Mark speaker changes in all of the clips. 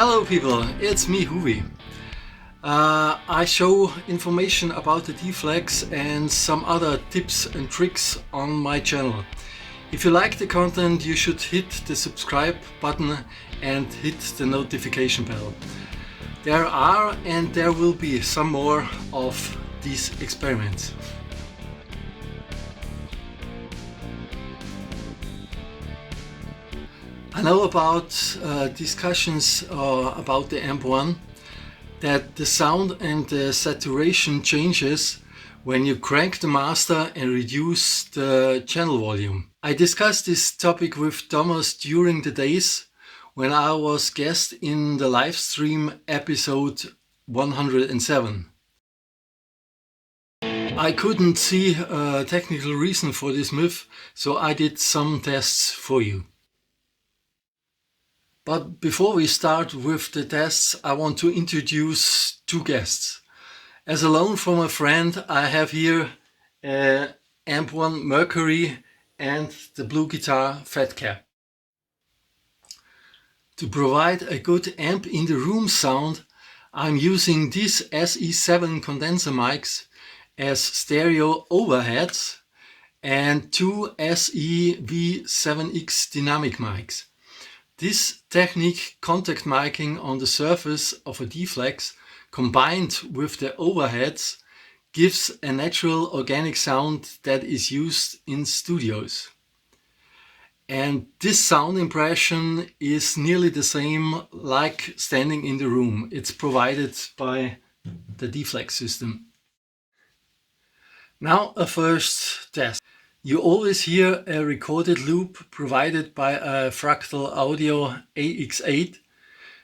Speaker 1: Hello people, it's me Huvi. I show information about the Deeflexx and some other tips and tricks on my channel. If you like the content, you should hit the subscribe button and hit the notification bell. There are and there will be some more of these experiments. I know about discussions about the AMP1 that the sound and the saturation changes when you crank the master and reduce the channel volume. I discussed this topic with Thomas during the days when I was guest in the live stream episode 107. I couldn't see a technical reason for this myth, so I did some tests for you. But before we start with the tests, I want to introduce two guests. As a loan from a friend, I have here AMP1 Mercury and the BluGuitar Fat Cap. To provide a good amp in the room sound, I'm using these SE7 condenser mics as stereo overheads and two SE V7X dynamic mics. This technique, contact miking on the surface of a Deeflexx, combined with the overheads, gives a natural organic sound that is used in studios. And this sound impression is nearly the same like standing in the room. It's provided by the Deeflexx System. Now a first test. You always hear a recorded loop provided by a Fractal Audio AX8,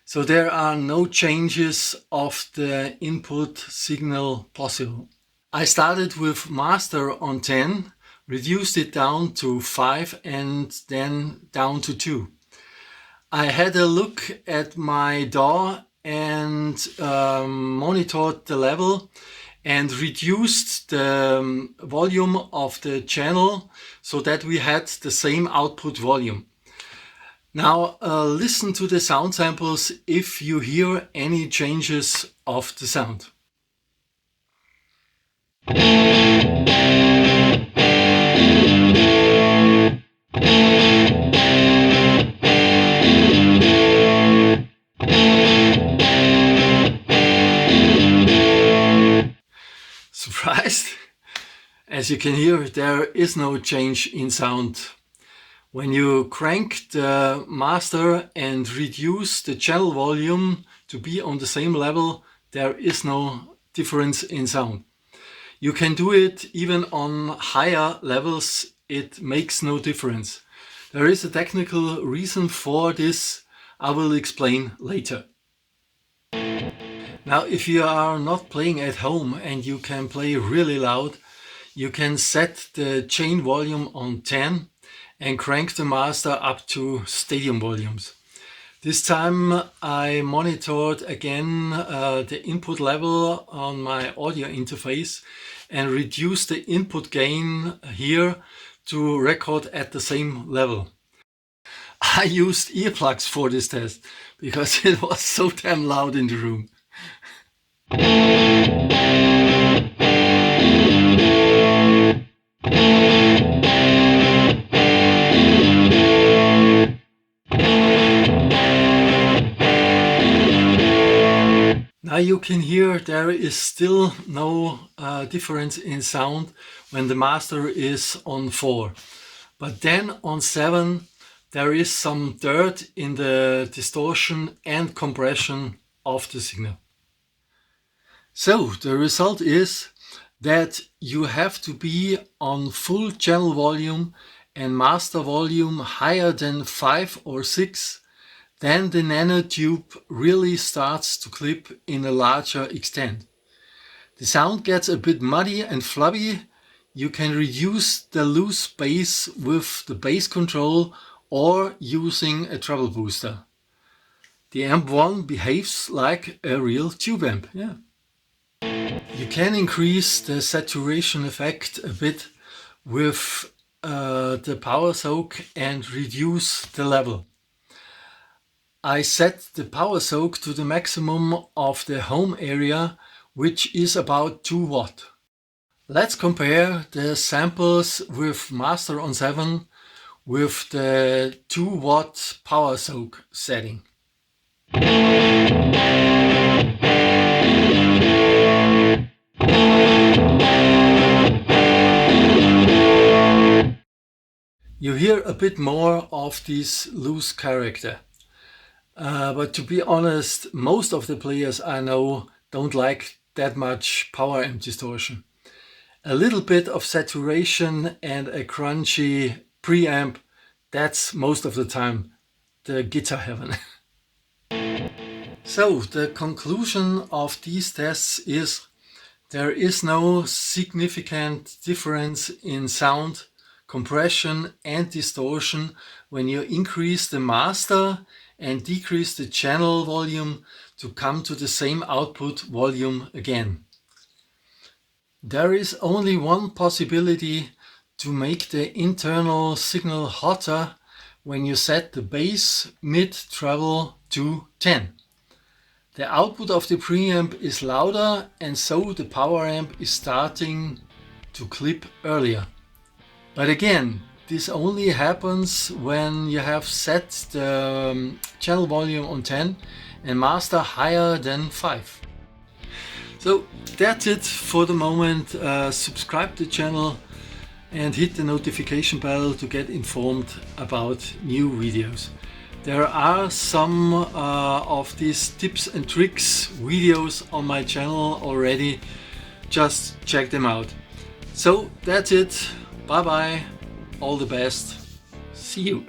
Speaker 1: so there are no changes of the input signal possible. I started with master on 10, reduced it down to 5 and then down to 2. I had a look at my DAW and monitored the level and reduced the volume of the channel so that we had the same output volume. Now listen to the sound samples if you hear any changes of the sound. Surprised? As you can hear, there is no change in sound. When you crank the master and reduce the channel volume to be on the same level, there is no difference in sound. You can do it even on higher levels, it makes no difference. There is a technical reason for this, I will explain later. Now, if you are not playing at home and you can play really loud, you can set the chain volume on 10 and crank the master up to stadium volumes. This time I monitored again the input level on my audio interface and reduced the input gain here to record at the same level. I used earplugs for this test because it was so damn loud in the room. Now you can hear there is still no difference in sound when the master is on 4. But then on 7 there is some dirt in the distortion and compression of the signal. So the result is that you have to be on full channel volume and master volume higher than 5 or 6, then the nanotube really starts to clip in a larger extent. The sound gets a bit muddy and flubby. You can reduce the loose bass with the bass control or using a treble booster. The AMP1 behaves like a real tube amp. Yeah. You can increase the saturation effect a bit with the power soak and reduce the level. I set the power soak to the maximum of the home area, which is about 2 watt. Let's compare the samples with master on 7 with the 2 watt power soak setting. You hear a bit more of this loose character. But to be honest, most of the players I know don't like that much power amp distortion. A little bit of saturation and a crunchy preamp, that's most of the time the guitar heaven. So the conclusion of these tests is there is no significant difference in sound, compression and distortion when you increase the master and decrease the channel volume to come to the same output volume again. There is only one possibility to make the internal signal hotter when you set the bass mid treble to 10. The output of the preamp is louder and so the power amp is starting to clip earlier. But again, this only happens when you have set the channel volume on 10 and master higher than 5. So that's it for the moment. Subscribe to the channel and hit the notification bell to get informed about new videos. There are some of these tips and tricks videos on my channel already. Just check them out. So that's it. Bye bye. All the best. See you.